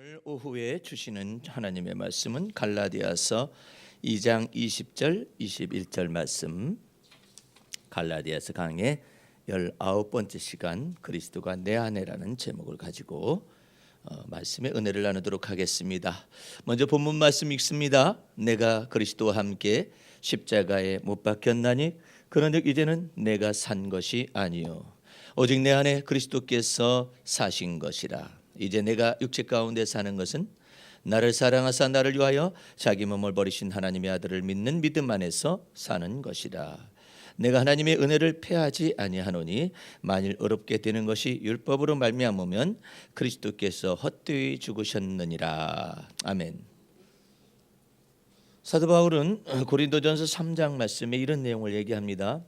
오늘 오후에 주시는 하나님의 말씀은 갈라디아서 2장 20절 21절 말씀, 갈라디아서 강의 19번째 시간 그리스도가 내 안에라는 제목을 가지고 말씀의 은혜를 나누도록 하겠습니다. 먼저 본문 말씀 읽습니다. 내가 그리스도와 함께 십자가에 못 박혔나니 그런즉 이제는 내가 산 것이 아니요 오직 내 안에 그리스도께서 사신 것이라. 이제 내가 육체 가운데 사는 것은 나를 사랑하사 나를 위하여 자기 몸을 버리신 하나님의 아들을 믿는 믿음 안에서 사는 것이라. 내가 하나님의 은혜를 패하지 아니하노니 만일 어렵게 되는 것이 율법으로 말미암으면 그리스도께서 헛되이 죽으셨느니라. 아멘. 사도 바울은 고린도전서 3장 말씀에 이런 내용을 얘기합니다.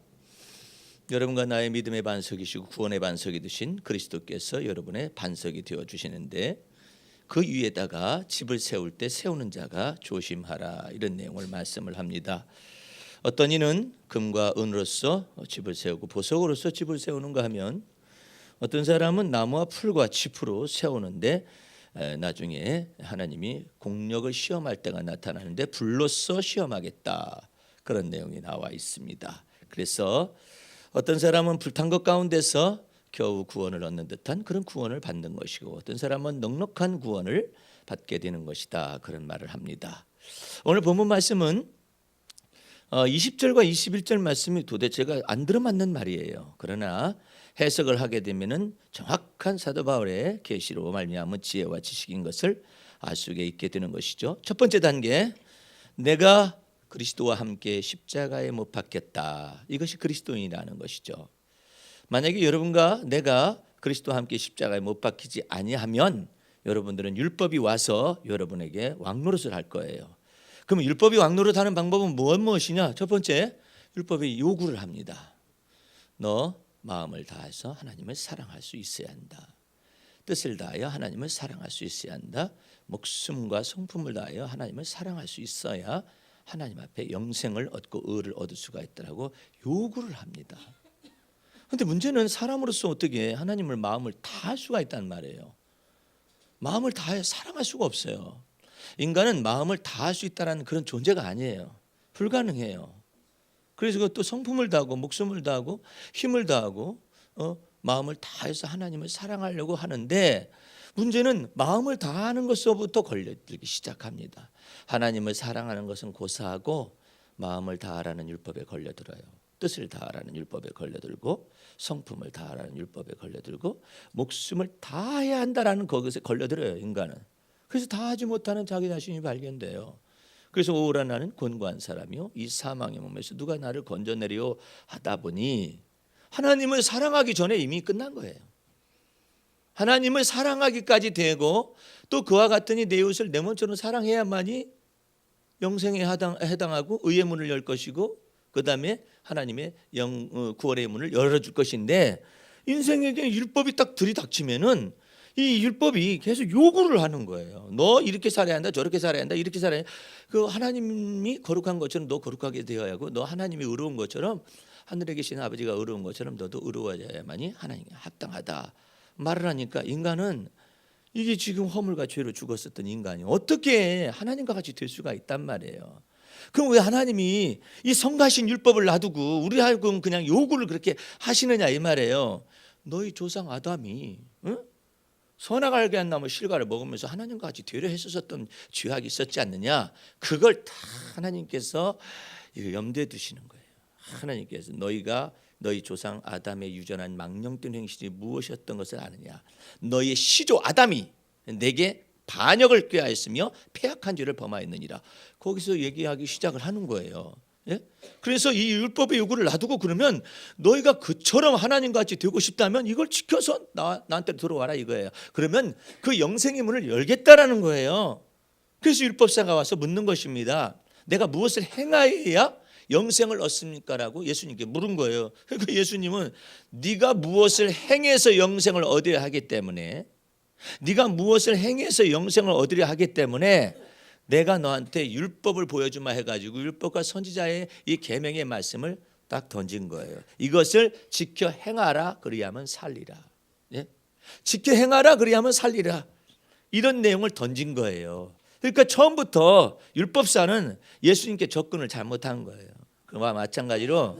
여러분과 나의 믿음의 반석이시고 구원의 반석이 되신 그리스도께서 여러분의 반석이 되어 주시는데 그 위에다가 집을 세울 때 세우는 자가 조심하라, 이런 내용을 말씀을 합니다. 어떤 이는 금과 은으로서 집을 세우고 보석으로서 집을 세우는가 하면, 어떤 사람은 나무와 풀과 짚으로 세우는데 나중에 하나님이 공력을 시험할 때가 나타나는데 불로써 시험하겠다, 그런 내용이 나와 있습니다. 그래서 어떤 사람은 불탄 것 가운데서 겨우 구원을 얻는 듯한 그런 구원을 받는 것이고, 어떤 사람은 넉넉한 구원을 받게 되는 것이다, 그런 말을 합니다. 오늘 본문 말씀은 20절과 21절 말씀이 도대체가 안 들어맞는 말이에요. 그러나 해석을 하게 되면은 정확한 사도 바울의 계시로 말미암은 지혜와 지식인 것을 알 수 있게 되는 것이죠. 첫 번째 단계, 내가 그리스도와 함께 십자가에 못 박혔다. 이것이 그리스도인이라는 것이죠. 만약에 여러분과 내가 그리스도와 함께 십자가에 못 박히지 아니하면 여러분들은 율법이 와서 여러분에게 왕노릇을 할 거예요. 그럼 율법이 왕노릇하는 방법은 무엇이냐? 첫 번째, 율법이 요구를 합니다. 너 마음을 다해서 하나님을 사랑할 수 있어야 한다. 뜻을 다하여 하나님을 사랑할 수 있어야 한다. 목숨과 성품을 다하여 하나님을 사랑할 수 있어야 하나님 앞에 영생을 얻고 의를 얻을 수가 있다라고 요구를 합니다. 그런데 문제는 사람으로서 어떻게 하나님을 마음을 다할 수가 있다는 말이에요. 마음을 다해 사랑할 수가 없어요. 인간은 마음을 다할 수 있다는 그런 존재가 아니에요. 불가능해요. 그래서 그것도 성품을 다하고 목숨을 다하고 힘을 다하고 마음을 다해서 하나님을 사랑하려고 하는데, 문제는 마음을 다하는 것서부터 걸려들기 시작합니다. 하나님을 사랑하는 것은 고사하고 마음을 다하라는 율법에 걸려들어요. 뜻을 다하라는 율법에 걸려들고 성품을 다하라는 율법에 걸려들고 목숨을 다해야 한다라는 것에 걸려들어요, 인간은. 그래서 다하지 못하는 자기 자신이 발견돼요. 그래서 오라 나는 권고한 사람이요 이 사망의 몸에서 누가 나를 건져내리요 하다 보니 하나님을 사랑하기 전에 이미 끝난 거예요. 하나님을 사랑하기까지 되고 또 그와 같으니 내 이웃을 내 몸처럼 사랑해야만이 영생에 해당하고 의의 문을 열 것이고 그 다음에 하나님의 구원의 문을 열어줄 것인데, 인생에게 율법이 딱 들이닥치면은 이 율법이 계속 요구를 하는 거예요. 너 이렇게 살아야 한다, 저렇게 살아야 한다, 이렇게 살아야 한다. 그 하나님이 거룩한 것처럼 너 거룩하게 되어야 하고, 너 하나님이 의로운 것처럼 하늘에 계신 아버지가 의로운 것처럼 너도 의로워져야만이 하나님께 합당하다 말을 하니까, 인간은 이게 지금 허물과 죄로 죽었었던 인간이 어떻게 하나님과 같이 될 수가 있단 말이에요. 그럼 왜 하나님이 이 성가신 율법을 놔두고 우리 하여금 그냥 요구를 그렇게 하시느냐 이 말이에요. 너희 조상 아담이 선악을 한 나무 실과를 먹으면서 하나님과 같이 되려 했었던 죄악이 있었지 않느냐, 그걸 다 하나님께서 염두에 두시는 거예요. 하나님께서 너희 조상 아담의 유전한 망령된 행실이 무엇이었던 것을 아느냐, 너희의 시조 아담이 내게 반역을 꾀하였으며 패악한 죄를 범하였느니라. 거기서 얘기하기 시작을 하는 거예요. 예? 그래서 이 율법의 요구를 놔두고 그러면 너희가 그처럼 하나님과 같이 되고 싶다면 이걸 지켜서 나한테 들어와라 이거예요. 그러면 그 영생의 문을 열겠다라는 거예요. 그래서 율법사가 와서 묻는 것입니다. 내가 무엇을 행하여야 영생을 얻습니까? 라고 예수님께 물은 거예요. 그러니까 예수님은 네가 무엇을 행해서 영생을 얻어야 하기 때문에, 네가 무엇을 행해서 영생을 얻으려 하기 때문에 내가 너한테 율법을 보여주마 해가지고 율법과 선지자의 이 계명의 말씀을 딱 던진 거예요. 이것을 지켜 행하라 그리하면 살리라. 예? 지켜 행하라 그리하면 살리라. 이런 내용을 던진 거예요. 그러니까 처음부터 율법사는 예수님께 접근을 잘못한 거예요. 그와 마찬가지로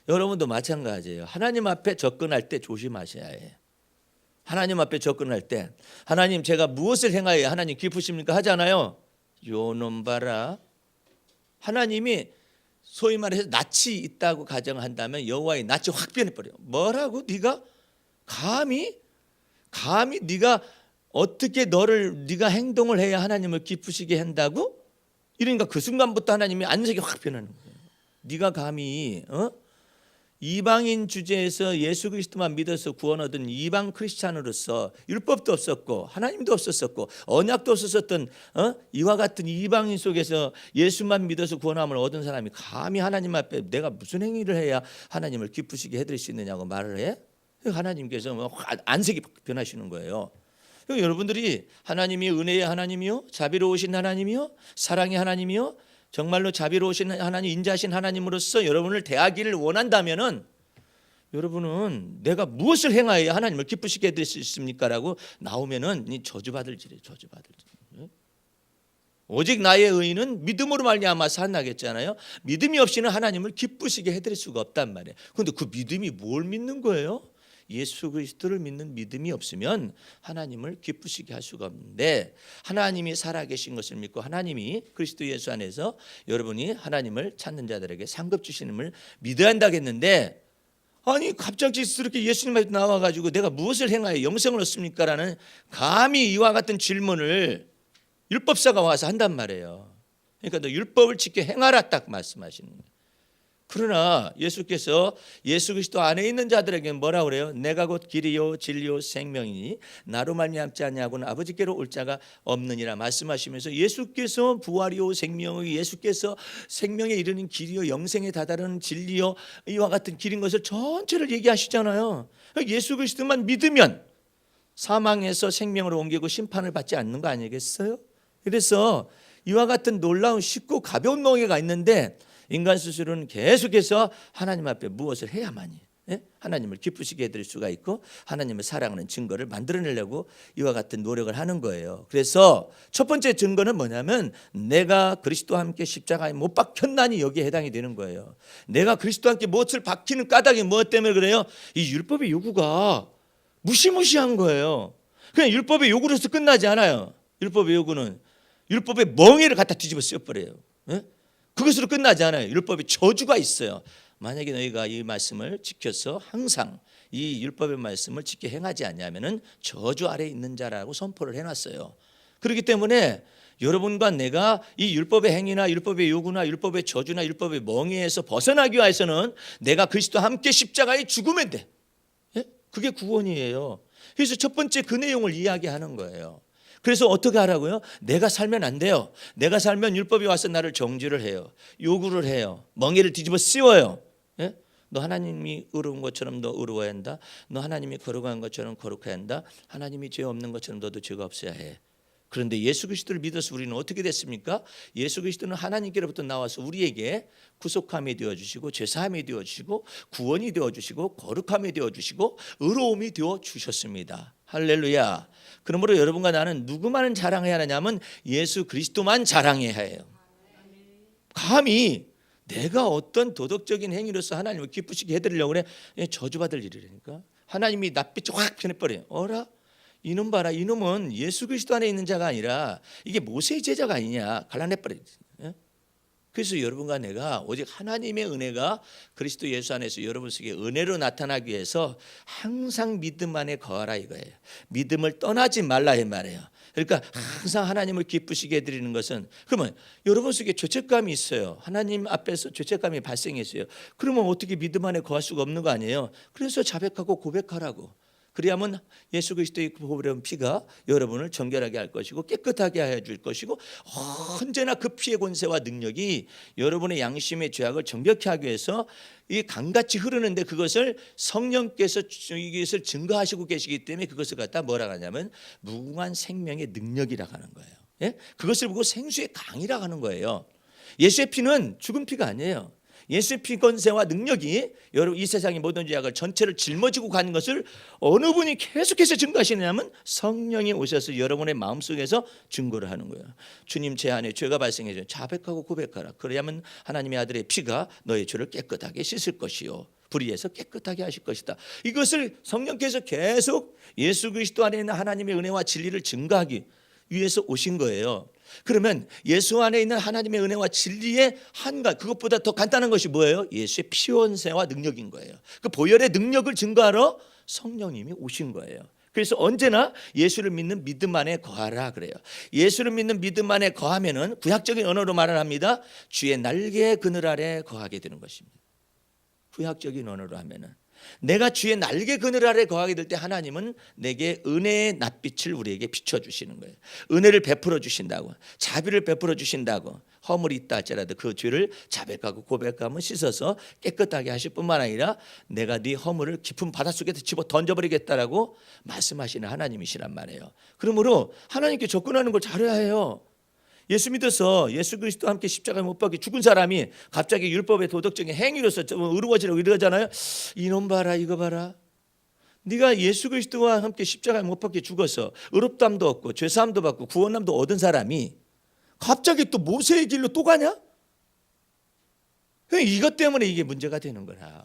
여러분도 마찬가지예요. 하나님 앞에 접근할 때 조심하셔야 해요. 하나님 앞에 접근할 때 하나님 제가 무엇을 행하여야 하나님 기쁘십니까 하잖아요. 요놈 봐라. 하나님이 소위 말해서 낯이 있다고 가정한다면 여호와의 낯이 확 변해버려요. 뭐라고? 네가 감히 네가 어떻게 네가 행동을 해야 하나님을 기쁘시게 한다고? 이러니까 그 순간부터 하나님이 안색이 확 변하는 거예요. 네가 감히 이방인 주제에서 예수 그리스도만 믿어서 구원 얻은 이방 크리스찬으로서 율법도 없었고 하나님도 없었고 언약도 없었던 이와 같은 이방인 속에서 예수만 믿어서 구원함을 얻은 사람이 감히 하나님 앞에 내가 무슨 행위를 해야 하나님을 기쁘시게 해드릴 수 있느냐고 말을 해? 하나님께서 안색이 변하시는 거예요. 여러분들이 하나님이 은혜의 하나님이요, 자비로우신 하나님이요, 사랑의 하나님이요, 정말로 자비로우신 하나님, 인자하신 하나님으로서 여러분을 대하기를 원한다면은 여러분은 내가 무엇을 행하여야 하나님을 기쁘시게 해드릴 수 있습니까라고 나오면은 저주받을 질이에요. 저주받을 질. 오직 나의 의인은 믿음으로 말미암아 산나겠잖아요. 믿음이 없이는 하나님을 기쁘시게 해드릴 수가 없단 말이에요. 그런데 그 믿음이 뭘 믿는 거예요? 예수 그리스도를 믿는 믿음이 없으면 하나님을 기쁘시게 할 수가 없는데, 하나님이 살아계신 것을 믿고 하나님이 그리스도 예수 안에서 여러분이 하나님을 찾는 자들에게 상급 주시는을 믿어야 한다겠는데, 아니 갑작스럽게 예수님 앞에 나와가지고 내가 무엇을 행하여 영생을 얻습니까? 라는 감히 이와 같은 질문을 율법사가 와서 한단 말이에요. 그러니까 너 율법을 지켜 행하라 딱 말씀하시는 거예요. 그러나 예수께서 예수 그리스도 안에 있는 자들에게는 뭐라고 그래요? 내가 곧 길이요 진리요 생명이니 나로 말미암지 아니하고는 아버지께로 올 자가 없느니라 말씀하시면서 예수께서 부활이요 생명이요, 예수께서 생명에 이르는 길이요 영생에 다다르는 진리요 이와 같은 길인 것을 전체를 얘기하시잖아요. 예수 그리스도만 믿으면 사망에서 생명으로 옮기고 심판을 받지 않는 거 아니겠어요? 그래서 이와 같은 놀라운 쉽고 가벼운 멍에가 있는데, 인간 스스로는 계속해서 하나님 앞에 무엇을 해야만이 하나님을 기쁘시게 해드릴 수가 있고 하나님을 사랑하는 증거를 만들어내려고 이와 같은 노력을 하는 거예요. 그래서 첫 번째 증거는 뭐냐면 내가 그리스도와 함께 십자가에 못 박혔나니 여기에 해당이 되는 거예요. 내가 그리스도와 함께 못을 박히는 까닭이 무엇 때문에 그래요? 이 율법의 요구가 무시무시한 거예요. 그냥 율법의 요구로서 끝나지 않아요. 율법의 요구는 율법의 멍에를 갖다 뒤집어 쓰여버려요. 그것으로 끝나지 않아요. 율법에 저주가 있어요. 만약에 너희가 이 말씀을 지켜서 항상 이 율법의 말씀을 지켜 행하지 않냐면은 저주 아래에 있는 자라고 선포를 해놨어요. 그렇기 때문에 여러분과 내가 이 율법의 행위나 율법의 요구나 율법의 저주나 율법의 멍에에서 벗어나기 위해서는 내가 그리스도와 함께 십자가에 죽으면 돼. 그게 구원이에요. 그래서 첫 번째 그 내용을 이야기하는 거예요. 그래서 어떻게 하라고요? 내가 살면 안 돼요. 내가 살면 율법이 와서 나를 정죄를 해요. 요구를 해요. 멍에를 뒤집어 씌워요. 너 하나님이 의로운 것처럼 너 의로워야 한다. 너 하나님이 거룩한 것처럼 거룩해야 한다. 하나님이 죄 없는 것처럼 너도 죄가 없어야 해. 그런데 예수 그리스도를 믿어서 우리는 어떻게 됐습니까? 예수 그리스도는 하나님께로부터 나와서 우리에게 구속함이 되어주시고 죄사함이 되어주시고 구원이 되어주시고 거룩함이 되어주시고 의로움이 되어주셨습니다. 할렐루야. 그러므로 여러분과 나는 누구만을 자랑해야 하냐면 예수 그리스도만 자랑해야 해요. 감히 내가 어떤 도덕적인 행위로서 하나님을 기쁘시게 해드리려고 그래? 저주받을 일이라니까. 하나님이 낯빛이 확 변해버려요. 어라? 이놈 봐라. 이놈은 예수 그리스도 안에 있는 자가 아니라 이게 모세의 제자가 아니냐. 갈라내버려요. 그래서 여러분과 내가 오직 하나님의 은혜가 그리스도 예수 안에서 여러분 속에 은혜로 나타나기 위해서 항상 믿음 안에 거하라 이거예요. 믿음을 떠나지 말라 이 말이에요. 그러니까 항상 하나님을 기쁘시게 해드리는 것은, 그러면 여러분 속에 죄책감이 있어요. 하나님 앞에서 죄책감이 발생했어요. 그러면 어떻게 믿음 안에 거할 수가 없는 거 아니에요. 그래서 자백하고 고백하라고. 그래야만 예수 그리스도의 보배로운 피가 여러분을 정결하게 할 것이고 깨끗하게 해줄 것이고 언제나 그 피의 권세와 능력이 여러분의 양심의 죄악을 정결케 하기 위해서 이 강같이 흐르는데, 그것을 성령께서 이것을 증거하시고 계시기 때문에 그것을 갖다 뭐라 하냐면 무궁한 생명의 능력이라고 하는 거예요. 그것을 보고 생수의 강이라고 하는 거예요. 예수의 피는 죽은 피가 아니에요. 예수의 피 권세와 능력이 여러분 이 세상의 모든 죄악을 전체를 짊어지고 가는 것을 어느 분이 계속해서 증거하시느냐면 성령이 오셔서 여러분의 마음속에서 증거를 하는 거예요. 주님, 제 안에 죄가 발생해서 자백하고 고백하라. 그래야만 하나님의 아들의 피가 너의 죄를 깨끗하게 씻을 것이요 불의에서 깨끗하게 하실 것이다. 이것을 성령께서 계속 예수 그리스도 안에 있는 하나님의 은혜와 진리를 증거하기 위해서 오신 거예요. 그러면 예수 안에 있는 하나님의 은혜와 진리의 한 가지, 그것보다 더 간단한 것이 뭐예요? 예수의 피원세와 능력인 거예요. 그 보혈의 능력을 증거하러 성령님이 오신 거예요. 그래서 언제나 예수를 믿는 믿음 안에 거하라 그래요. 예수를 믿는 믿음 안에 거하면은 구약적인 언어로 말을 합니다. 주의 날개의 그늘 아래 거하게 되는 것입니다. 구약적인 언어로 하면은 내가 주의 날개 그늘 아래 거하게 될 때 하나님은 내게 은혜의 낯빛을 우리에게 비춰주시는 거예요. 은혜를 베풀어 주신다고, 자비를 베풀어 주신다고. 허물이 있다 할지라도 그 죄를 자백하고 고백하면 씻어서 깨끗하게 하실 뿐만 아니라 내가 네 허물을 깊은 바닷속에 집어 던져버리겠다라고 말씀하시는 하나님이시란 말이에요. 그러므로 하나님께 접근하는 걸 잘해야 해요. 예수 믿어서 예수 그리스도와 함께 십자가에 못 박혀 죽은 사람이 갑자기 율법의 도덕적인 행위로서 의로워지라고 이러잖아요. 이놈 봐라, 이거 봐라. 네가 예수 그리스도와 함께 십자가에 못 박혀 죽어서 의롭담도 얻고 죄사함도 받고 구원함도 얻은 사람이 갑자기 또 모세의 길로 또 가냐? 이것 때문에 이게 문제가 되는 거라.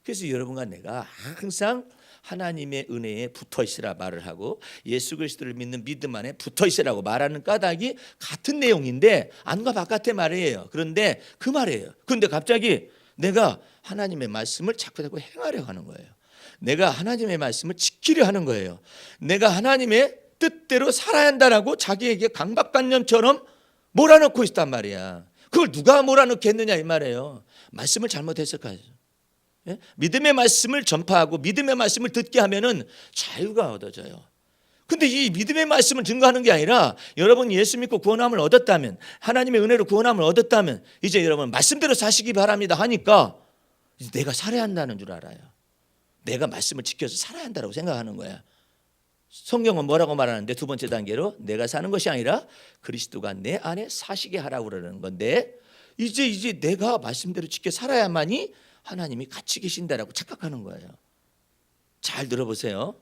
그래서 여러분과 내가 항상 하나님의 은혜에 붙어 있으라 말을 하고 예수 그리스도를 믿는 믿음 안에 붙어 있으라고 말하는 까닭이 같은 내용인데 안과 바깥의 말이에요. 그런데 그 말이에요. 그런데 갑자기 내가 하나님의 말씀을 자꾸 행하려 하는 거예요. 내가 하나님의 말씀을 지키려 하는 거예요. 내가 하나님의 뜻대로 살아야 한다라고 자기에게 강박관념처럼 몰아넣고 있단 말이야. 그걸 누가 몰아넣겠느냐 이 말이에요. 말씀을 잘못했을까요? 예? 믿음의 말씀을 전파하고 믿음의 말씀을 듣게 하면은 자유가 얻어져요. 근데 이 믿음의 말씀을 증거하는 게 아니라 여러분 예수 믿고 구원함을 얻었다면, 하나님의 은혜로 구원함을 얻었다면 이제 여러분 말씀대로 사시기 바랍니다 하니까 이제 내가 살아야 한다는 줄 알아요. 내가 말씀을 지켜서 살아야 한다고 생각하는 거야. 성경은 뭐라고 말하는데 두 번째 단계로 내가 사는 것이 아니라 그리스도가 내 안에 사시게 하라고 그러는 건데 이제 내가 말씀대로 지켜 살아야만이 하나님이 같이 계신다라고 착각하는 거예요. 잘 들어보세요.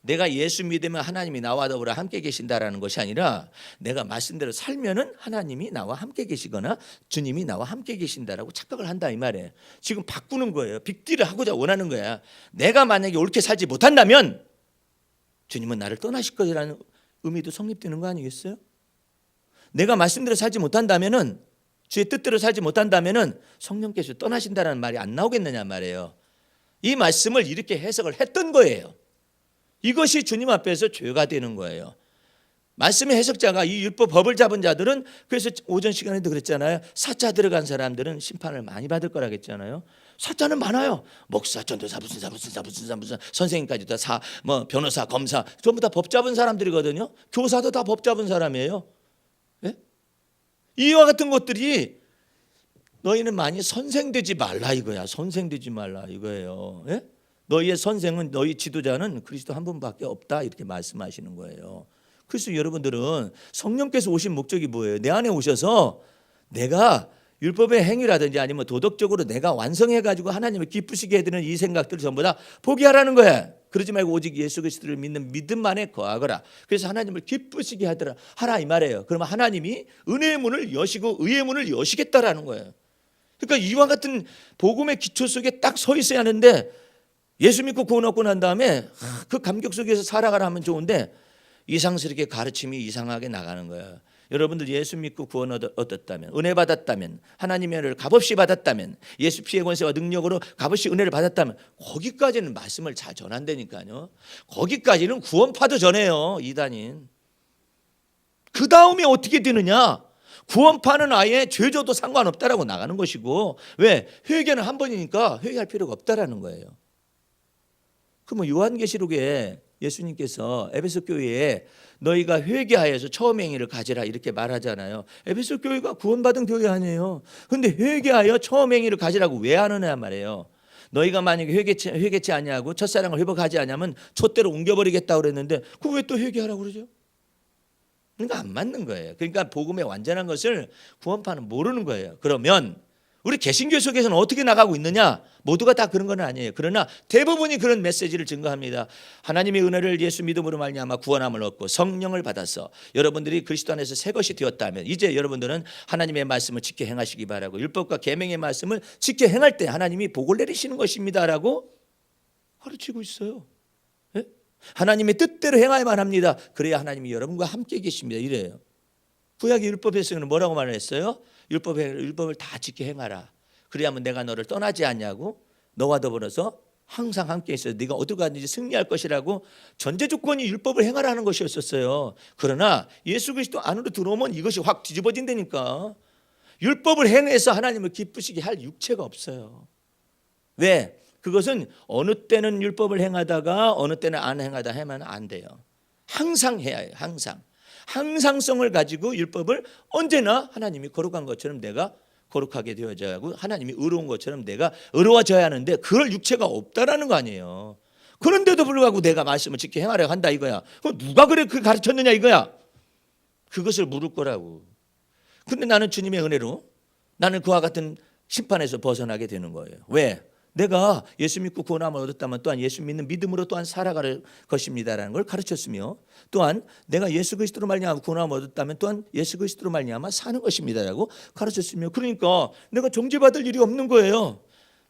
내가 예수 믿으면 하나님이 나와 더불어 함께 계신다라는 것이 아니라 내가 말씀대로 살면은 하나님이 나와 함께 계시거나 주님이 나와 함께 계신다라고 착각을 한다 이 말이에요. 지금 바꾸는 거예요. 빅딜을 하고자 원하는 거야. 내가 만약에 옳게 살지 못한다면 주님은 나를 떠나실 거라는 의미도 성립되는 거 아니겠어요? 내가 말씀대로 살지 못한다면은 주의 뜻대로 살지 못한다면은 성령께서 떠나신다라는 말이 안 나오겠느냐 말이에요. 이 말씀을 이렇게 해석을 했던 거예요. 이것이 주님 앞에서 죄가 되는 거예요. 말씀의 해석자가 이 율법 법을 잡은 자들은 그래서 오전 시간에도 그랬잖아요. 사자 들어간 사람들은 심판을 많이 받을 거라겠잖아요. 사자는 많아요. 목사, 전도사, 무슨 선생님까지 다 변호사, 검사 전부 다 법 잡은 사람들이거든요. 교사도 다 법 잡은 사람이에요. 예? 이와 같은 것들이 너희는 많이 선생되지 말라 이거야. 선생되지 말라 이거예요. 예? 너희의 선생은 너희 지도자는 그리스도 한 분밖에 없다 이렇게 말씀하시는 거예요. 그래서 여러분들은 성령께서 오신 목적이 뭐예요? 내 안에 오셔서 내가 율법의 행위라든지 아니면 도덕적으로 내가 완성해가지고 하나님을 기쁘시게 해드리는 이 생각들을 전부 다 포기하라는 거야. 그러지 말고 오직 예수 그리스도를 믿는 믿음만에 거하거라. 그래서 하나님을 기쁘시게 하라 이 말이에요. 그러면 하나님이 은혜의 문을 여시고 의의 문을 여시겠다라는 거예요. 그러니까 이와 같은 복음의 기초 속에 딱 서 있어야 하는데 예수 믿고 구원 얻고 난 다음에 그 감격 속에서 살아가라 하면 좋은데 이상스럽게 가르침이 이상하게 나가는 거예요. 여러분들 예수 믿고 구원 얻었다면, 은혜 받았다면, 하나님의 은혜를 값없이 받았다면, 예수 피의 권세와 능력으로 값없이 은혜를 받았다면 거기까지는 말씀을 잘 전한다니까요. 거기까지는 구원파도 전해요. 이단인. 그 다음에 어떻게 되느냐? 구원파는 아예 죄져도 상관없다라고 나가는 것이고 왜? 회개는 한 번이니까 회개할 필요가 없다라는 거예요. 그러면 요한계시록에 예수님께서 에베소 교회에 너희가 회개하여서 처음 행위를 가지라 이렇게 말하잖아요. 에베소 교회가 구원받은 교회 아니에요. 그런데 회개하여 처음 행위를 가지라고 왜 하느냐 말이에요. 너희가 만약에 회개치 아니하고 첫사랑을 회복하지 않으면 촛대로 옮겨버리겠다고 그랬는데 그거 왜 또 회개하라고 그러죠? 그러니까 안 맞는 거예요. 그러니까 복음의 완전한 것을 구원파는 모르는 거예요. 그러면 우리 개신교 속에서는 어떻게 나가고 있느냐? 모두가 다 그런 건 아니에요. 그러나 대부분이 그런 메시지를 증거합니다. 하나님의 은혜를 예수 믿음으로 말미암아 구원함을 얻고 성령을 받아서 여러분들이 그리스도 안에서 새 것이 되었다면 이제 여러분들은 하나님의 말씀을 지켜 행하시기 바라고 율법과 계명의 말씀을 지켜 행할 때 하나님이 복을 내리시는 것입니다라고 가르치고 있어요. 예? 하나님의 뜻대로 행해야만 합니다. 그래야 하나님이 여러분과 함께 계십니다. 이래요. 구약의 율법에서는 뭐라고 말을 했어요? 율법을 다 지켜 행하라. 그래야만 내가 너를 떠나지 않냐고 너와 더불어서 항상 함께 있어서 네가 어디로 가든지 승리할 것이라고 전제 조건이 율법을 행하라는 것이었었어요. 그러나 예수 그리스도 안으로 들어오면 이것이 확 뒤집어진다니까. 율법을 행해서 하나님을 기쁘시게 할 육체가 없어요. 왜? 그것은 어느 때는 율법을 행하다가 어느 때는 안 행하다 하면 안 돼요. 항상 해야 해요. 항상. 항상성을 가지고 율법을 언제나 하나님이 거룩한 것처럼 내가 거룩하게 되어져야 하고 하나님이 의로운 것처럼 내가 의로워져야 하는데 그럴 육체가 없다라는 거 아니에요. 그런데도 불구하고 내가 말씀을 지켜 행하려고 한다 이거야. 그럼 누가 그래 그 가르쳤느냐 이거야. 그것을 물을 거라고. 근데 나는 주님의 은혜로 나는 그와 같은 심판에서 벗어나게 되는 거예요. 왜? 내가 예수 믿고 구원함을 얻었다면 또한 예수 믿는 믿음으로 또한 살아갈 것입니다라는 걸 가르쳤으며 또한 내가 예수 그리스도로 말미암아 구원함을 얻었다면 또한 예수 그리스도로 말미암아 사는 것입니다라고 가르쳤으며 그러니까 내가 정죄받을 일이 없는 거예요.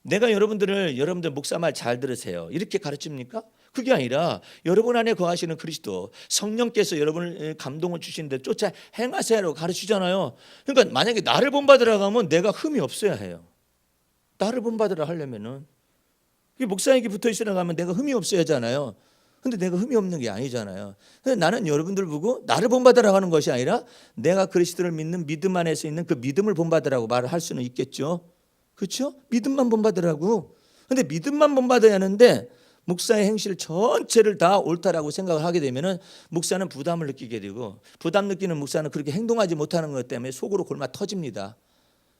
내가 여러분들 목사 말 잘 들으세요. 이렇게 가르칩니까? 그게 아니라 여러분 안에 거하시는 그리스도 성령께서 여러분을 감동을 주시는데 쫓아 행하세요라고 가르치잖아요. 그러니까 만약에 나를 본받으라고 하면 내가 흠이 없어야 해요. 나를 본받으라 하려면은 목사에게 붙어 있으라고 하면 내가 흠이 없어야 하잖아요. 근데 내가 흠이 없는 게 아니잖아요. 나는 여러분들 보고 나를 본받으라고 하는 것이 아니라 내가 그리스도를 믿는 믿음 안에서 있는 그 믿음을 본받으라고 말을 할 수는 있겠죠. 그렇죠? 믿음만 본받으라고. 근데 믿음만 본받아야 하는데 목사의 행실 전체를 다 옳다라고 생각을 하게 되면은 목사는 부담을 느끼게 되고 부담 느끼는 목사는 그렇게 행동하지 못하는 것 때문에 속으로 골마 터집니다.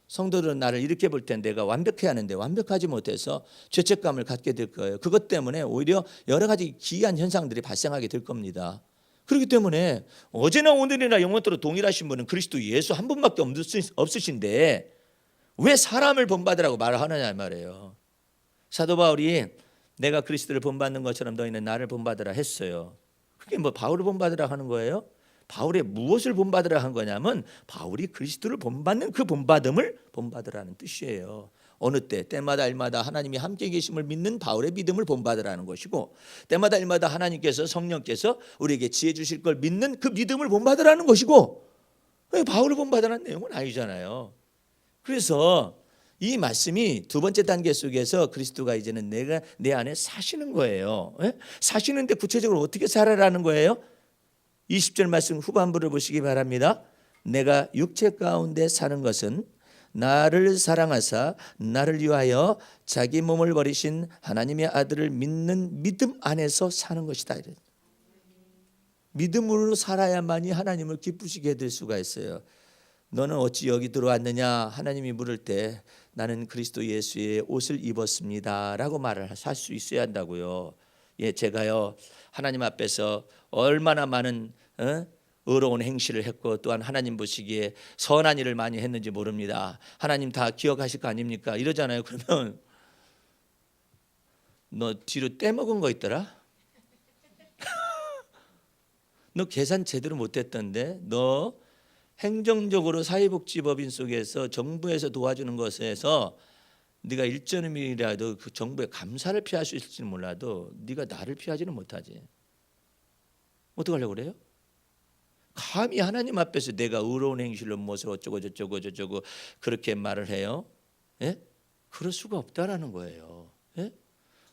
성도들은 나를 이렇게 볼 땐 내가 완벽해야 하는데 완벽하지 못해서 죄책감을 갖게 될 거예요. 그것 때문에 오히려 여러 가지 기이한 현상들이 발생하게 될 겁니다. 그렇기 때문에 어제나 오늘이나 영원토록 동일하신 분은 그리스도 예수 한 분밖에 없으신데 왜 사람을 본받으라고 말을 하느냐 말이에요. 사도 바울이 내가 그리스도를 본받는 것처럼 너희는 나를 본받으라 했어요. 그게 뭐 바울을 본받으라 하는 거예요? 바울의 무엇을 본받으라 한 거냐면 바울이 그리스도를 본받는 그 본받음을 본받으라는 뜻이에요. 어느 때마다 일마다 하나님이 함께 계심을 믿는 바울의 믿음을 본받으라는 것이고 때마다 일마다 하나님께서 성령께서 우리에게 지혜 주실 걸 믿는 그 믿음을 본받으라는 것이고 바울을 본받으라는 내용은 아니잖아요. 그래서 이 말씀이 두 번째 단계 속에서 그리스도가 이제는 내 안에 사시는 거예요. 사시는데 구체적으로 어떻게 살아라는 거예요? 20절 말씀 후반부를 보시기 바랍니다. 내가 육체 가운데 사는 것은 나를 사랑하사 나를 위하여 자기 몸을 버리신 하나님의 아들을 믿는 믿음 안에서 사는 것이다. 믿음으로 살아야만이 하나님을 기쁘시게 될 수가 있어요. 너는 어찌 여기 들어왔느냐 하나님이 물을 때 나는 그리스도 예수의 옷을 입었습니다 라고 말을 할 수 있어야 한다고요. 예, 제가요 하나님 앞에서 얼마나 많은 의로운 행실을 했고 또한 하나님 보시기에 선한 일을 많이 했는지 모릅니다. 하나님 다 기억하실 거 아닙니까? 이러잖아요. 그러면 너 뒤로 떼먹은 거 있더라? 너 계산 제대로 못했던데 너 행정적으로 사회복지법인 속에서 정부에서 도와주는 것에서 네가 1점이라도 그 정부의 감사를 피할 수 있을지는 몰라도 네가 나를 피하지는 못하지. 어떻게 하려고 그래요? 감히 하나님 앞에서 내가 의로운 행실로 무엇을 어쩌고 저쩌고 그렇게 말을 해요? 예? 그럴 수가 없다라는 거예요. 예?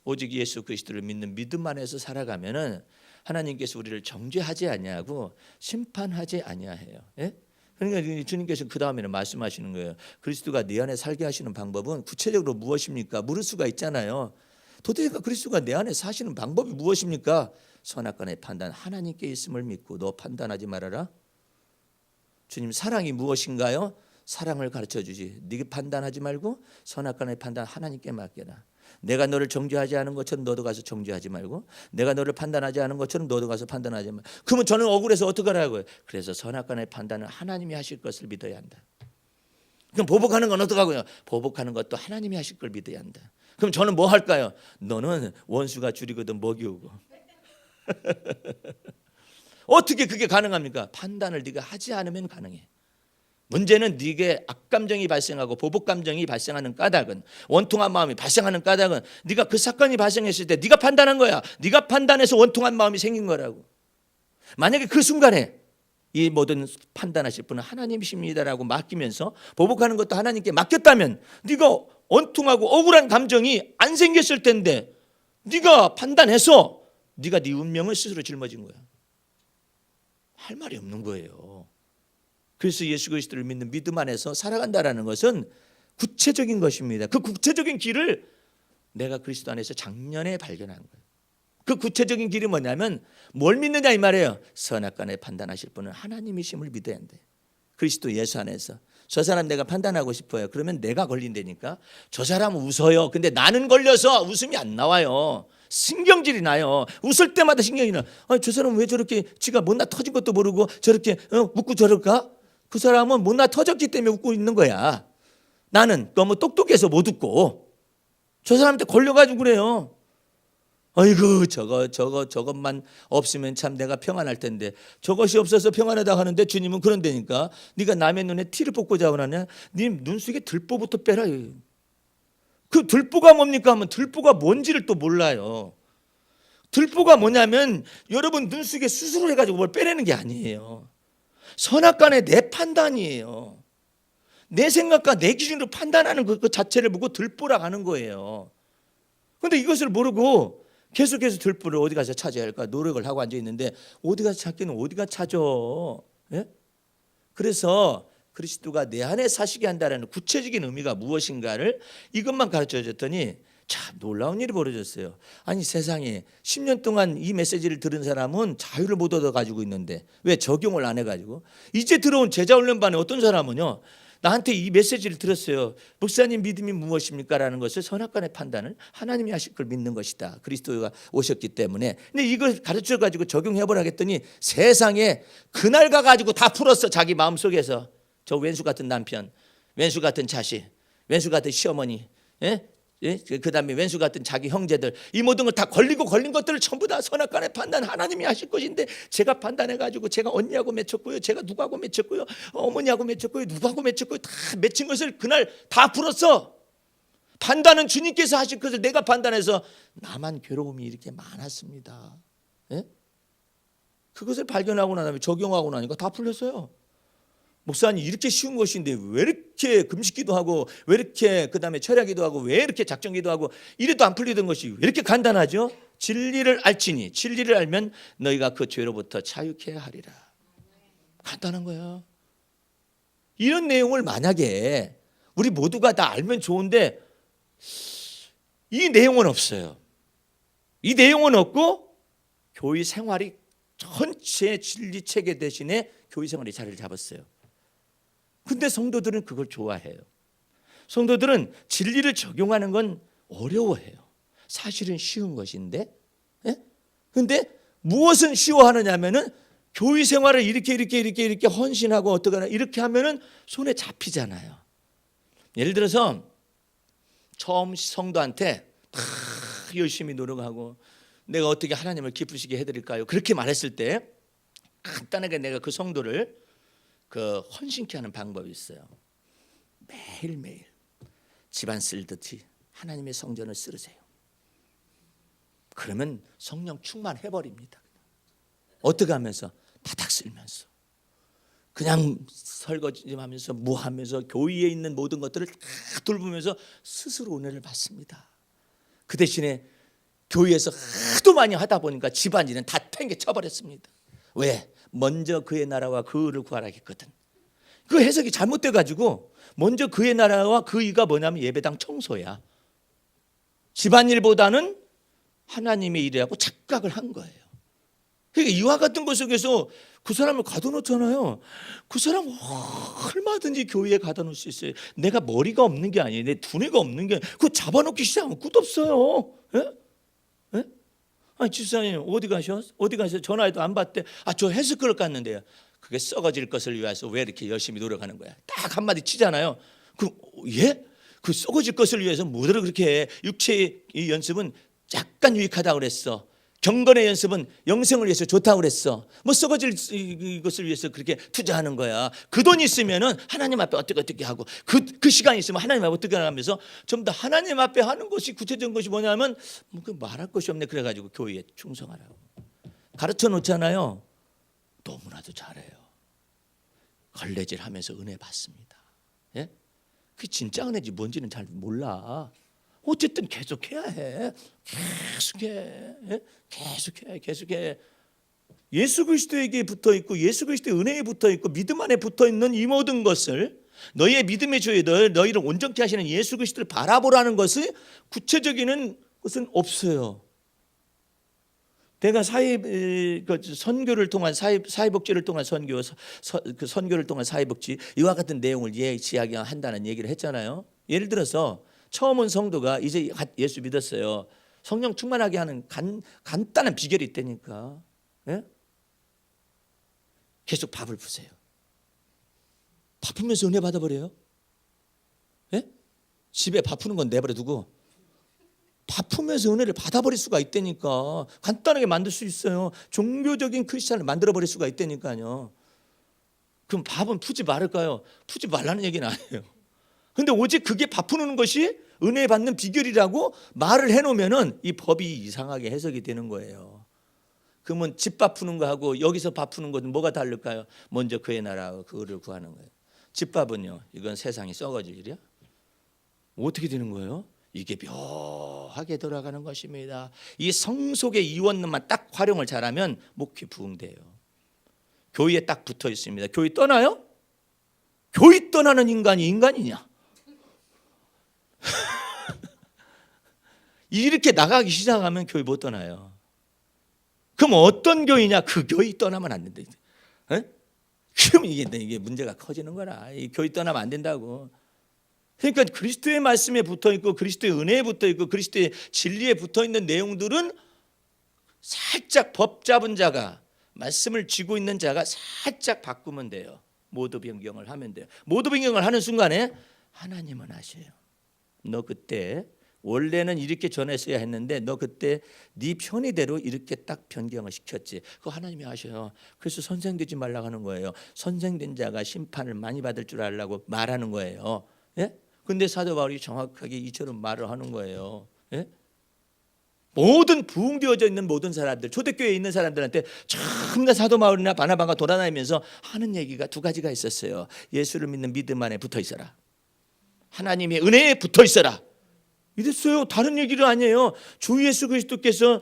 오직 예수 그리스도를 믿는 믿음 안에서 살아가면은 하나님께서 우리를 정죄하지 아니하고 심판하지 아니하해요. 예? 그러니까 주님께서 그 다음에는 말씀하시는 거예요. 그리스도가 내 안에 살게 하시는 방법은 구체적으로 무엇입니까? 물을 수가 있잖아요. 도대체 그리스도가 내 안에 사시는 방법이 무엇입니까? 선악간의 판단 하나님께 있음을 믿고 너 판단하지 말아라. 주님 사랑이 무엇인가요? 사랑을 가르쳐주지. 네가 판단하지 말고 선악간의 판단 하나님께 맡겨라. 내가 너를 정죄하지 않은 것처럼 너도 가서 정죄하지 말고 내가 너를 판단하지 않은 것처럼 너도 가서 판단하지 말고. 그러면 저는 억울해서 어떻게 하라고요? 그래서 선악간의 판단은 하나님이 하실 것을 믿어야 한다. 그럼 보복하는 건 어떡하고요? 보복하는 것도 하나님이 하실 걸 믿어야 한다. 그럼 저는 뭐 할까요? 너는 원수가 줄이거든 먹이오고. 어떻게 그게 가능합니까? 판단을 네가 하지 않으면 가능해. 문제는 네게 악감정이 발생하고 보복감정이 발생하는 까닭은, 원통한 마음이 발생하는 까닭은 네가 그 사건이 발생했을 때 네가 판단한 거야. 네가 판단해서 원통한 마음이 생긴 거라고. 만약에 그 순간에 이 모든 판단하실 분은 하나님이십니다라고 맡기면서 보복하는 것도 하나님께 맡겼다면 네가 원통하고 억울한 감정이 안 생겼을 텐데, 네가 판단해서 네가 네 운명을 스스로 짊어진 거야. 할 말이 없는 거예요. 그래서 예수 그리스도를 믿는 믿음 안에서 살아간다라는 것은 구체적인 것입니다. 그 구체적인 길을 내가 그리스도 안에서 작년에 발견한 거예요. 그 구체적인 길이 뭐냐면 뭘 믿느냐 이 말이에요. 선악간에 판단하실 분은 하나님이심을 믿어야 한대. 그리스도 예수 안에서. 저 사람 내가 판단하고 싶어요. 그러면 내가 걸린다니까. 저 사람은 웃어요. 근데 나는 걸려서 웃음이 안 나와요. 신경질이 나요. 웃을 때마다 신경이 나. 저 사람은 왜 저렇게 지가 못나 터진 것도 모르고 저렇게 웃고 저럴까? 그 사람은 못나 터졌기 때문에 웃고 있는 거야. 나는 너무 똑똑해서 못 웃고. 저 사람한테 걸려가지고 그래요. 아이고 저것만 없으면 참 내가 평안할 텐데, 저것이 없어서 평안하다 하는데 주님은 그런다니까. 네가 남의 눈에 티를 뽑고자 하느냐? 네 눈 속에 들보부터 빼라. 그 들보가 뭡니까 하면 들보가 뭔지를 또 몰라요. 들보가 뭐냐면 여러분 눈 속에 수술을 해가지고 뭘 빼내는 게 아니에요. 선악간의 내 판단이에요. 내 생각과 내 기준으로 판단하는 그 자체를 보고 들보라고 하는 거예요. 그런데 이것을 모르고 계속해서 들보를 어디 가서 찾아야 할까 노력을 하고 앉아 있는데, 어디 가서 찾기는 어디가 찾아. 예? 그래서 그리스도가 내 안에 사시게 한다는 구체적인 의미가 무엇인가를 이것만 가르쳐 줬더니 참 놀라운 일이 벌어졌어요. 아니 세상에 10년 동안 이 메시지를 들은 사람은 자유를 못 얻어가지고 있는데 왜 적용을 안 해가지고, 이제 들어온 제자훈련반에 어떤 사람은요, 나한테 이 메시지를 들었어요. 목사님 믿음이 무엇입니까? 라는 것을 선악간의 판단을 하나님이 하실 걸 믿는 것이다. 그리스도가 오셨기 때문에. 근데 이걸 가르쳐가지고 적용해보라 했더니 세상에 그날 가가지고 다 풀었어. 자기 마음속에서. 저 왼수 같은 남편, 왼수 같은 자식, 왼수 같은 시어머니, 그 다음에 왼수 같은 자기 형제들, 이 모든 걸 다 걸린 것들을 전부 다 선악간의 판단 하나님이 하실 것인데, 제가 판단해가지고 제가 언니하고 맺혔고요, 제가 누구하고 맺혔고요, 어머니하고 맺혔고요, 누구하고 맺혔고요, 다 맺힌 것을 그날 다 풀었어. 판단은 주님께서 하실 것을 내가 판단해서 나만 괴로움이 이렇게 많았습니다. 그것을 발견하고 나면 적용하고 나니까 다 풀렸어요. 목사님 이렇게 쉬운 것인데 왜 이렇게 금식기도 하고, 왜 이렇게 그다음에 철야기도 하고, 왜 이렇게 작정기도 하고 이래도 안 풀리던 것이 왜 이렇게 간단하죠? 진리를 알지니 진리를 알면 너희가 그 죄로부터 자유케 하리라. 간단한 거야. 이런 내용을 만약에 우리 모두가 다 알면 좋은데 이 내용은 없어요. 이 내용은 없고 교회 생활이 전체 진리 체계 대신에 교회 생활이 자리를 잡았어요. 근데 성도들은 그걸 좋아해요. 성도들은 진리를 적용하는 건 어려워해요. 사실은 쉬운 것인데, 근데 무엇은 쉬워하느냐면은 교회 생활을 이렇게 헌신하고 어떠거나 이렇게 하면은 손에 잡히잖아요. 예를 들어서 처음 성도한테 다 열심히 노력하고 내가 어떻게 하나님을 기쁘시게 해드릴까요? 그렇게 말했을 때 간단하게 내가 그 성도를 헌신케 하는 방법이 있어요. 매일매일 집안 쓸듯이 하나님의 성전을 쓰르세요. 그러면 성령 충만해버립니다. 어떻게 하면서? 다닥 쓸면서, 그냥 설거지하면서 무하면서 교회에 있는 모든 것들을 다 돌보면서 스스로 은혜를 받습니다. 그 대신에 교회에서 하도 많이 하다 보니까 집안일은 다 팽개쳐버렸습니다. 왜? 먼저 그의 나라와 그 의를 구하라 했거든. 그 해석이 잘못돼 가지고 먼저 그의 나라와 그 의가 뭐냐면 예배당 청소야. 집안일보다는 하나님의 일이라고 착각을 한 거예요. 그러니까 이와 같은 것 속에서 그 사람을 가둬놓잖아요. 그 사람 얼마든지 교회에 가둬놓을 수 있어요. 내가 머리가 없는 게 아니에요. 내 두뇌가 없는 게 아니에요. 그거 잡아놓기 시작하면 끝없어요. 집사님 어디 가셔? 전화해도 안 받대. 저 헬스클럽 갔는데요. 그게 썩어질 것을 위해서 왜 이렇게 열심히 노력하는 거야? 딱 한마디 치잖아요. 그 예? 그 썩어질 것을 위해서 뭐를 그렇게 해? 육체의 이 연습은 약간 유익하다고 그랬어. 경건의 연습은 영생을 위해서 좋다고 그랬어. 뭐 썩어질 것을 위해서 그렇게 투자하는 거야. 그 돈 있으면은 하나님 앞에 어떻게 하고 그 시간이 있으면 하나님 앞에 어떻게 하면서 전부 다 하나님 앞에 하는 것이 구체적인 것이 뭐냐면 뭐 그 말할 것이 없네. 그래가지고 교회에 충성하라고 가르쳐 놓잖아요. 너무나도 잘해요. 걸레질하면서 은혜 받습니다. 예? 그게 진짜 은혜지 뭔지는 잘 몰라. 어쨌든 계속해야 해. 계속해. 예? 계속해. 예수 그리스도에게 붙어 있고 예수 그리스도의 은혜에 붙어 있고 믿음 안에 붙어 있는 이 모든 것을 너희의 믿음의 주에 너희를 온전케 하시는 예수 그리스도를 바라보라는 것이 구체적인 것은 없어요. 내가 선교를 통한 사회복지를 통한 선교를 통한 사회복지 이와 같은 내용을 이야기한다는 얘기를 했잖아요. 예를 들어서 처음 온 성도가 이제 예수 믿었어요. 성령 충만하게 하는 간단한 비결이 있다니까. 예? 계속 밥을 푸세요. 밥 풀면서 은혜 받아버려요. 예? 집에 밥 푸는 건 내버려 두고 밥 풀면서 은혜를 받아버릴 수가 있다니까. 간단하게 만들 수 있어요. 종교적인 크리스찬을 만들어버릴 수가 있다니까요. 그럼 밥은 푸지 말을까요? 푸지 말라는 얘기는 아니에요. 근데 오직 그게 밥 푸는 것이 은혜 받는 비결이라고 말을 해놓으면은 이 법이 이상하게 해석이 되는 거예요. 그러면 집 밥 푸는 거하고 여기서 밥 푸는 것은 뭐가 다를까요? 먼저 그의 나라와 그거를 구하는 거예요. 집밥은요, 이건 세상이 썩어질 일이야? 어떻게 되는 거예요? 이게 묘하게 돌아가는 것입니다. 이 성속의 이원만 딱 활용을 잘하면 목회 부흥돼요. 교회에 딱 붙어 있습니다. 교회 떠나요? 교회 떠나는 인간이 인간이냐? 이렇게 나가기 시작하면 교회 못 떠나요. 그럼 어떤 교회냐? 그 교회 떠나면 안 된다. 그럼 이게 문제가 커지는 거라. 이 교회 떠나면 안 된다고. 그러니까 그리스도의 말씀에 붙어 있고 그리스도의 은혜에 붙어 있고 그리스도의 진리에 붙어 있는 내용들은 살짝 법 잡은 자가 말씀을 쥐고 있는 자가 살짝 바꾸면 돼요. 모두 변경을 하면 돼요. 모두 변경을 하는 순간에 하나님은 아셔요. 너 그때 원래는 이렇게 전했어야 했는데 너 그때 네 편의대로 이렇게 딱 변경을 시켰지. 그거 하나님이 아셔요. 그래서 선생되지 말라고 하는 거예요. 선생된 자가 심판을 많이 받을 줄 알라고 말하는 거예요. 예? 근데 사도 바울이 정확하게 이처럼 말을 하는 거예요. 예? 모든 부흥되어져 있는 모든 사람들, 초대교회에 있는 사람들한테 전부 다 사도 바울이나 바나바가 돌아다니면서 하는 얘기가 두 가지가 있었어요. 예수를 믿는 믿음 안에 붙어 있어라. 하나님의 은혜에 붙어 있어라. 이랬어요. 다른 얘기를 아니에요. 주 예수 그리스도께서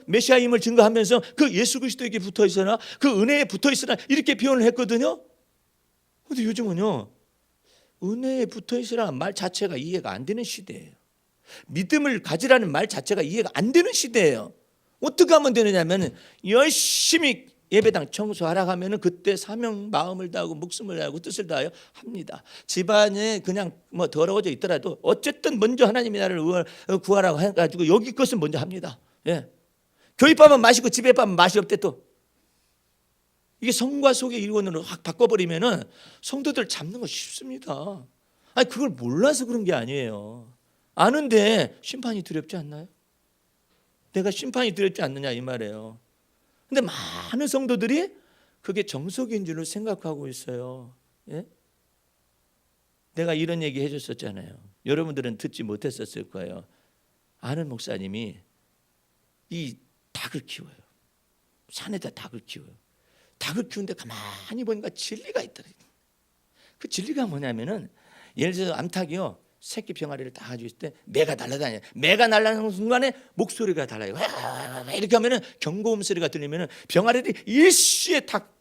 메시아임을 증거하면서 그 예수 그리스도에게 붙어 있어라. 그 은혜에 붙어 있어라. 이렇게 표현을 했거든요. 근데 요즘은요, 은혜에 붙어 있으라는 말 자체가 이해가 안 되는 시대예요. 믿음을 가지라는 말 자체가 이해가 안 되는 시대예요. 어떻게 하면 되느냐면 열심히 예배당 청소하라 하면은 그때 사명 마음을 다하고 목숨을 다하고 뜻을 다하여 합니다. 집안에 그냥 뭐 더러워져 있더라도 어쨌든 먼저 하나님이 나를 구하라고 해가지고 여기 것은 먼저 합니다. 예. 교회밥은 마시고 집에 밥은 맛이 없대 또. 이게 성과 속의 일원으로 확 바꿔버리면은 성도들 잡는 거 쉽습니다. 아니 그걸 몰라서 그런 게 아니에요. 아는데 심판이 두렵지 않나요? 내가 심판이 두렵지 않느냐 이 말이에요. 근데 많은 성도들이 그게 정석인 줄로 생각하고 있어요. 예? 내가 이런 얘기 해줬었잖아요. 여러분들은 듣지 못했었을 거예요. 아는 목사님이 이 닭을 키워요. 산에다 닭을 키워요. 닭을 키우는데 가만히 보니까 진리가 있더래요. 그 진리가 뭐냐면은 예를 들어서 암탉이요. 새끼 병아리를 다 가지고 있을 때 매가 날아다녀요. 매가 날아다니는 순간에 목소리가 달라요. 이렇게 하면은 경고음 소리가 들리면은 병아리들이 일시에 딱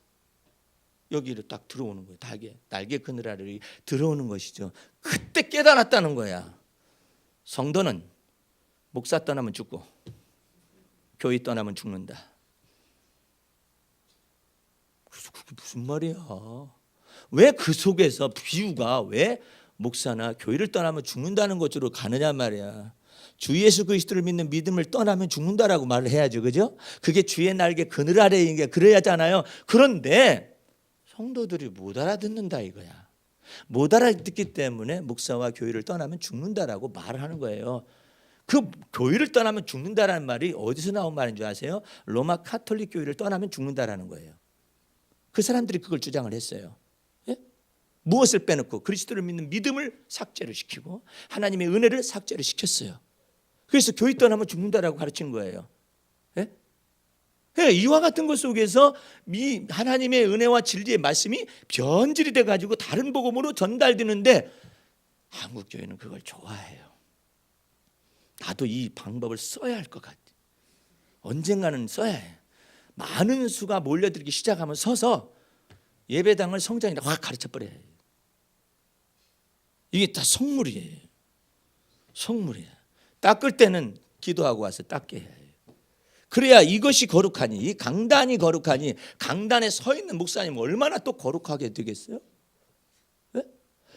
여기로 딱 들어오는 거예요. 닭의 날개 그늘아래 들어오는 것이죠. 그때 깨달았다는 거야. 성도는 목사 떠나면 죽고 교회 떠나면 죽는다. 그래서 그게 무슨 말이야? 왜 그 속에서 비유가 왜 목사나 교회를 떠나면 죽는다는 것으로 가느냐 말이야. 주 예수 그리스도를 믿는 믿음을 떠나면 죽는다라고 말을 해야죠. 그죠? 그게 주의 날개 그늘 아래인 게 그래야잖아요. 그런데 성도들이 못 알아듣는다 이거야. 못 알아듣기 때문에 목사와 교회를 떠나면 죽는다라고 말을 하는 거예요. 그 교회를 떠나면 죽는다라는 말이 어디서 나온 말인 줄 아세요? 로마 카톨릭 교회를 떠나면 죽는다라는 거예요. 그 사람들이 그걸 주장을 했어요. 예? 무엇을 빼놓고 그리스도를 믿는 믿음을 삭제를 시키고 하나님의 은혜를 삭제를 시켰어요. 그래서 교회 떠나면 죽는다라고 가르치는 거예요. 예? 이와 같은 것 속에서 하나님의 은혜와 진리의 말씀이 변질이 돼가지고 다른 복음으로 전달되는데 한국 교회는 그걸 좋아해요. 나도 이 방법을 써야 할 것 같아. 언젠가는 써야 해. 많은 수가 몰려들기 시작하면 서서 예배당을 성장이라 확 가르쳐버려야 해. 이게 다 속물이에요. 속물이야. 닦을 때는 기도하고 와서 닦게 해야 해요. 그래야 이것이 거룩하니, 이 강단이 거룩하니, 강단에 서 있는 목사님은 얼마나 또 거룩하게 되겠어요? 네?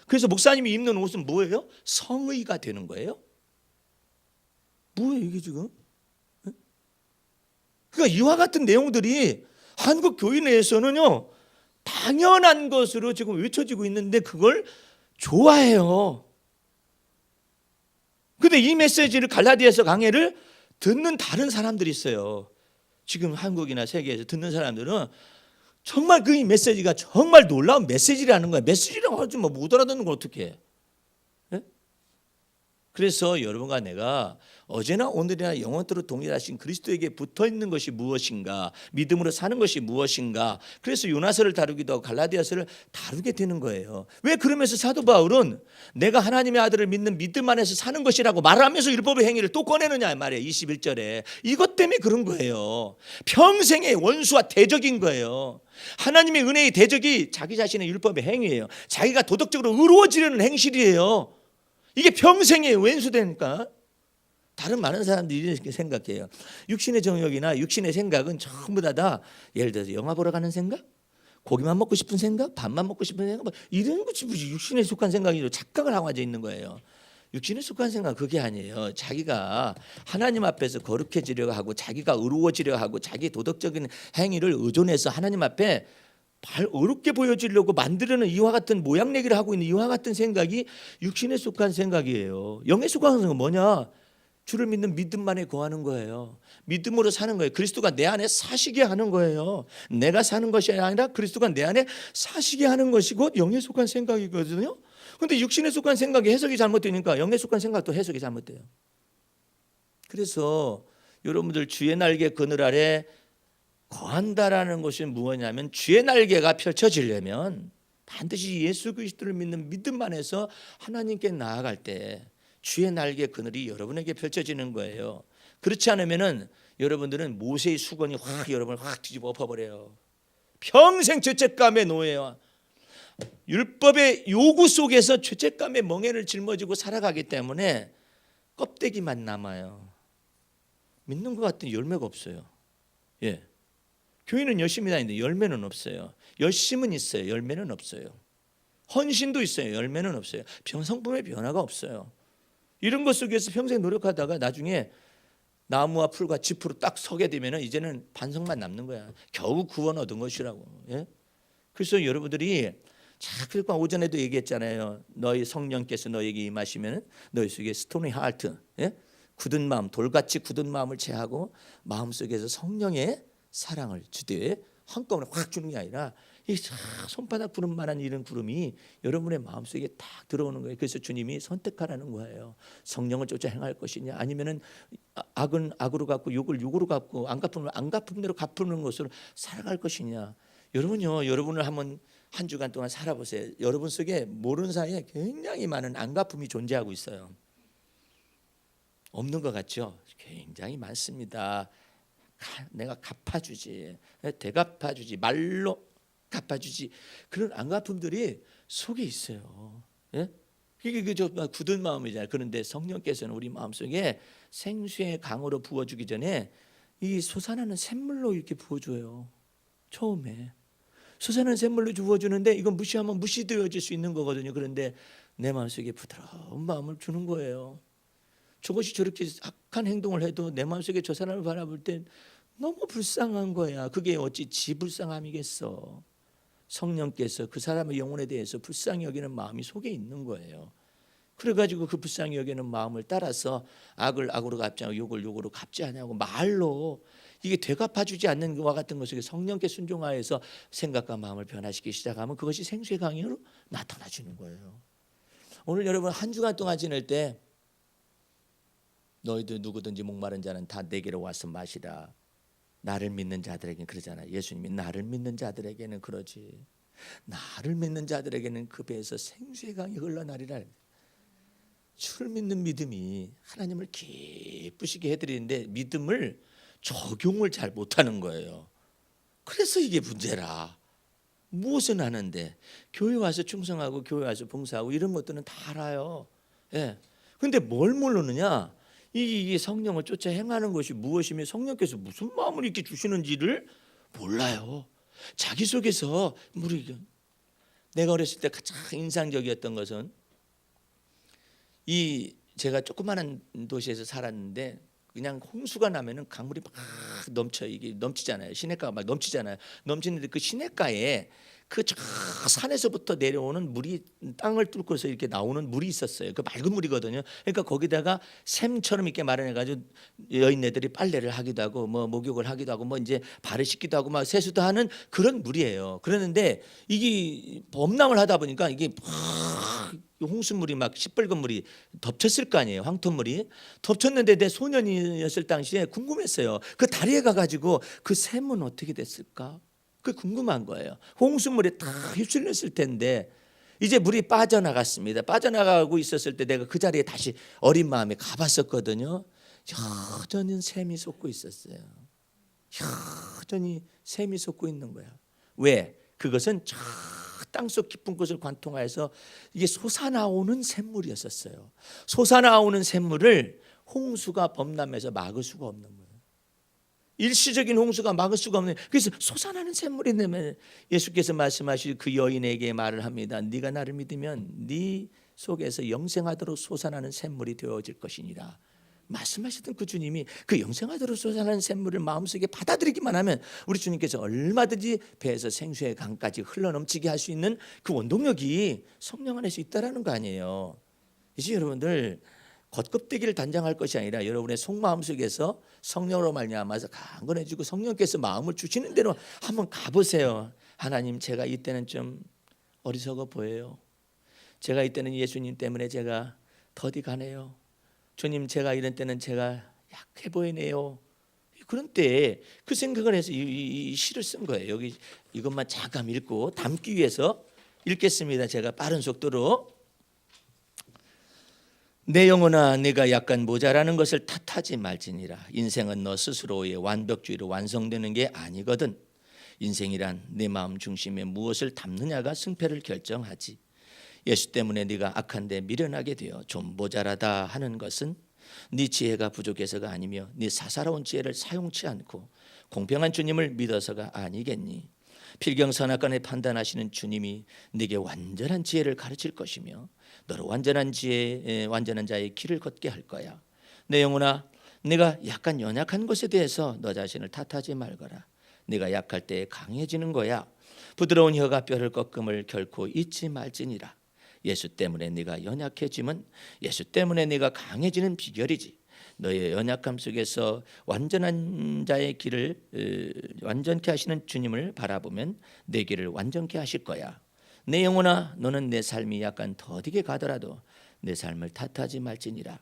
그래서 목사님이 입는 옷은 뭐예요? 성의가 되는 거예요. 뭐예요 이게 지금? 네? 그러니까 이와 같은 내용들이 한국 교회 내에서는요 당연한 것으로 지금 외쳐지고 있는데 그걸 좋아해요. 근데 이 메시지를 갈라디아서 강해를 듣는 다른 사람들이 있어요. 지금 한국이나 세계에서 듣는 사람들은 정말 그 메시지가 정말 놀라운 메시지라는 거야. 메시지라고 하지 못 알아듣는 걸 어떻게 해? 네? 그래서 여러분과 내가 어제나 오늘이나 영원토록 동일하신 그리스도에게 붙어있는 것이 무엇인가, 믿음으로 사는 것이 무엇인가. 그래서 요나서를 다루기도 하고 갈라디아서를 다루게 되는 거예요. 왜 그러면서 사도 바울은 내가 하나님의 아들을 믿는 믿음 안에서 사는 것이라고 말하면서 율법의 행위를 또 꺼내느냐 말이에요. 21절에 이것 때문에 그런 거예요. 평생의 원수와 대적인 거예요. 하나님의 은혜의 대적이 자기 자신의 율법의 행위예요. 자기가 도덕적으로 의로워지려는 행실이에요. 이게 평생의 왼수되니까. 다른 많은 사람들이 이렇게 생각해요. 육신의 정욕이나 육신의 생각은 전부 다 예를 들어서 영화 보러 가는 생각, 고기만 먹고 싶은 생각, 밥만 먹고 싶은 생각, 이런 것이 육신에 속한 생각이죠. 착각을 하고 앉아 있는 거예요. 육신에 속한 생각 그게 아니에요. 자기가 하나님 앞에서 거룩해지려고 하고 자기가 의로워지려고 하고 자기 도덕적인 행위를 의존해서 하나님 앞에 어렵게 보여지려고 만들어는 이와 같은 모양내기를 하고 있는 이와 같은 생각이 육신에 속한 생각이에요. 영에 속한 생각은 뭐냐? 주를 믿는 믿음만에 거하는 거예요. 믿음으로 사는 거예요. 그리스도가 내 안에 사시게 하는 거예요. 내가 사는 것이 아니라 그리스도가 내 안에 사시게 하는 것이 곧 영에 속한 생각이거든요. 그런데 육신에 속한 생각이 해석이 잘못되니까 영에 속한 생각도 해석이 잘못돼요. 그래서 여러분들 주의 날개 그늘 아래 거한다라는 것이 무엇이냐면 주의 날개가 펼쳐지려면 반드시 예수 그리스도를 믿는 믿음 안에서 하나님께 나아갈 때 주의 날개 그늘이 여러분에게 펼쳐지는 거예요. 그렇지 않으면은 여러분들은 모세의 수건이 여러분을 확 뒤집어 엎어버려요. 평생 죄책감의 노예와 율법의 요구 속에서 죄책감의 멍에를 짊어지고 살아가기 때문에 껍데기만 남아요. 믿는 것 같은 열매가 없어요. 예. 교회는 열심히 다니는데 열매는 없어요. 열심은 있어요. 열매는 없어요. 헌신도 있어요. 열매는 없어요. 성품의 변화가 없어요. 이런 것 속에서 평생 노력하다가 나중에 나무와 풀과 짚으로 딱 서게 되면 이제는 반성만 남는 거야. 겨우 구원 얻은 것이라고. 예? 그래서 여러분들이 그러니까 오전에도 얘기했잖아요. 너희 성령께서 너에게 임하시면 너희 속에 스토니 하트, 예? 굳은 마음, 돌같이 굳은 마음을 제하고 마음속에서 성령의 사랑을 주되 한꺼번에 확 주는 게 아니라 이 손바닥 구름만한 이런 구름이 여러분의 마음속에 딱 들어오는 거예요. 그래서 주님이 선택하라는 거예요. 성령을 쫓아 행할 것이냐 아니면은 악은 악으로 갚고 욕을 욕으로 갚고 안 갚으면 안 갚음대로 갚는 것으로 살아갈 것이냐. 여러분요, 여러분을 한번 한 주간 동안 살아보세요. 여러분 속에 모르는 사이에 굉장히 많은 안 갚음이 존재하고 있어요. 없는 것 같죠? 굉장히 많습니다. 내가 갚아주지, 대갚아주지, 말로 갚아주지, 그런 안 갚음들이 속에 있어요. 예? 이게 그저 굳은 마음이잖아요. 그런데 성령께서는 우리 마음속에 생수의 강으로 부어주기 전에 이 솟아나는 샘물로 이렇게 부어줘요. 처음에 솟아나는 샘물로 부어주는데 이건 무시하면 무시되어질 수 있는 거거든요. 그런데 내 마음속에 부드러운 마음을 주는 거예요. 저것이 저렇게 악한 행동을 해도 내 마음속에 저 사람을 바라볼 때 너무 불쌍한 거야. 그게 어찌 지 불쌍함이겠어. 성령께서 그 사람의 영혼에 대해서 불쌍히 여기는 마음이 속에 있는 거예요. 그래가지고 그 불쌍히 여기는 마음을 따라서 악을 악으로 갚지 않고 욕을 욕으로 갚지 않냐고 말로 이게 되갚아주지 않는 것과 같은 것을 성령께 순종하여서 생각과 마음을 변화시키기 시작하면 그것이 생수의 강으로 나타나주는 거예요. 오늘 여러분 한 주간 동안 지낼 때 너희들 누구든지 목마른 자는 다 내게로 와서 마시라. 나를 믿는 자들에게는 그러잖아요. 예수님이 나를 믿는 자들에게는 그러지. 나를 믿는 자들에게는 그 배에서 생수의 강이 흘러나리라. 주를 믿는 믿음이 하나님을 기쁘시게 해드리는데 믿음을 적용을 잘 못하는 거예요. 그래서 이게 문제라. 무엇은 하는데 교회 와서 충성하고 교회 와서 봉사하고 이런 것들은 다 알아요. 예. 근데 뭘 모르느냐? 이 성령을 쫓아 행하는 것이 무엇이며 성령께서 무슨 마음을 이렇게 주시는지를 몰라요. 자기 속에서 내가 어렸을 때 가장 인상적이었던 것은 제가 조그마한 도시에서 살았는데 그냥 홍수가 나면은 강물이 막 넘쳐 이게 넘치잖아요. 시냇가가 막 넘치잖아요. 넘치는데 그 시냇가에 그 저 산에서부터 내려오는 물이 땅을 뚫고서 이렇게 나오는 물이 있었어요. 그 맑은 물이거든요. 그러니까 거기다가 샘처럼 이렇게 마련해가지고 여인네들이 빨래를 하기도 하고 뭐 목욕을 하기도 하고 뭐 이제 발을 씻기도 하고 막 세수도 하는 그런 물이에요. 그러는데 이게 범람을 하다 보니까 이게 홍수물이 막 시뻘건 물이 덮쳤을 거 아니에요. 황토물이 덮쳤는데 내 소년이었을 당시에 궁금했어요. 그 다리에 가가지고 그 샘은 어떻게 됐을까? 그 궁금한 거예요. 홍수물에 다 휩쓸렸을 텐데 이제 물이 빠져나갔습니다. 빠져나가고 있었을 때 내가 그 자리에 다시 어린 마음에 가봤었거든요. 여전히 샘이 솟고 있었어요. 여전히 샘이 솟고 있는 거야. 왜? 그것은 저 땅속 깊은 곳을 관통하여서 이게 솟아나오는 샘물이었었어요. 솟아나오는 샘물을 홍수가 범람해서 막을 수가 없는 거예요. 일시적인 홍수가 막을 수가 없는. 그래서 솟아나는 샘물이 되면 예수께서 말씀하실 그 여인에게 말을 합니다. 네가 나를 믿으면 네 속에서 영생하도록 솟아나는 샘물이 되어질 것이니라. 말씀하시던 그 주님이 그 영생하도록 솟아나는 샘물을 마음속에 받아들이기만 하면 우리 주님께서 얼마든지 배에서 생수의 강까지 흘러넘치게 할 수 있는 그 원동력이 성령 안에서 있다라는 거 아니에요. 이제 여러분들 겉껍데기를 단장할 것이 아니라 여러분의 속마음 속에서 성령으로 말미암아서 강건해지고 성령께서 마음을 주시는 대로 한번 가보세요. 하나님, 제가 이때는 좀 어리석어 보여요. 제가 이때는 예수님 때문에 제가 더디 가네요. 주님, 제가 이런 때는 제가 약해 보이네요. 그런 때에 그 생각을 해서 이 시를 쓴 거예요. 여기 이것만 잠깐 읽고 담기 위해서 읽겠습니다. 제가 빠른 속도로. 내 영혼아, 네가 약간 모자라는 것을 탓하지 말지니라. 인생은 너 스스로의 완벽주의로 완성되는 게 아니거든. 인생이란 내 마음 중심에 무엇을 담느냐가 승패를 결정하지. 예수 때문에 네가 악한 데 미련하게 되어 좀 모자라다 하는 것은 네 지혜가 부족해서가 아니며 네 사사로운 지혜를 사용치 않고 공평한 주님을 믿어서가 아니겠니. 필경선악간에 판단하시는 주님이 네게 완전한 지혜를 가르칠 것이며 너로 완전한 자의 길을 걷게 할 거야. 내 영혼아, 네가 약간 연약한 것에 대해서 너 자신을 탓하지 말거라. 네가 약할 때 강해지는 거야. 부드러운 혀가 뼈를 꺾음을 결코 잊지 말지니라. 예수 때문에 네가 연약해지면 예수 때문에 네가 강해지는 비결이지. 너의 연약함 속에서 완전한 자의 길을 완전케 하시는 주님을 바라보면 내 길을 완전케 하실 거야. 내 영혼아, 너는 내 삶이 약간 더디게 가더라도 내 삶을 탓하지 말지니라.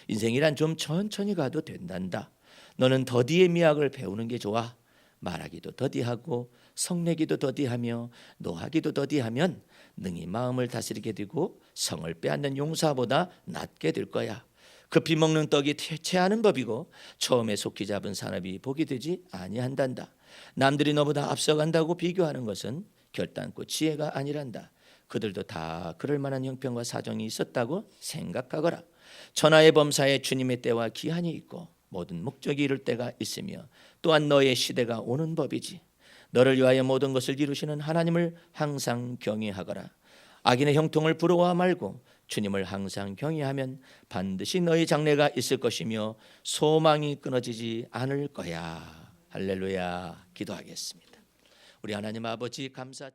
인생이란 좀 천천히 가도 된단다. 너는 더디의 미학을 배우는 게 좋아. 말하기도 더디하고 성내기도 더디하며 노하기도 더디하면 능히 마음을 다스리게 되고 성을 빼앗는 용사보다 낫게 될 거야. 급히 먹는 떡이 체하는 법이고 처음에 속히 잡은 사람이 복이 되지 아니한단다. 남들이 너보다 앞서간다고 비교하는 것은 결단코 지혜가 아니란다. 그들도 다 그럴 만한 형편과 사정이 있었다고 생각하거라. 천하의 범사에 주님의 때와 기한이 있고 모든 목적이 이룰 때가 있으며 또한 너의 시대가 오는 법이지. 너를 위하여 모든 것을 이루시는 하나님을 항상 경외하거라. 악인의 형통을 부러워 말고 주님을 항상 경외하면 반드시 너의 장래가 있을 것이며 소망이 끊어지지 않을 거야. 할렐루야. 기도하겠습니다. 우리 하나님 아버지 감사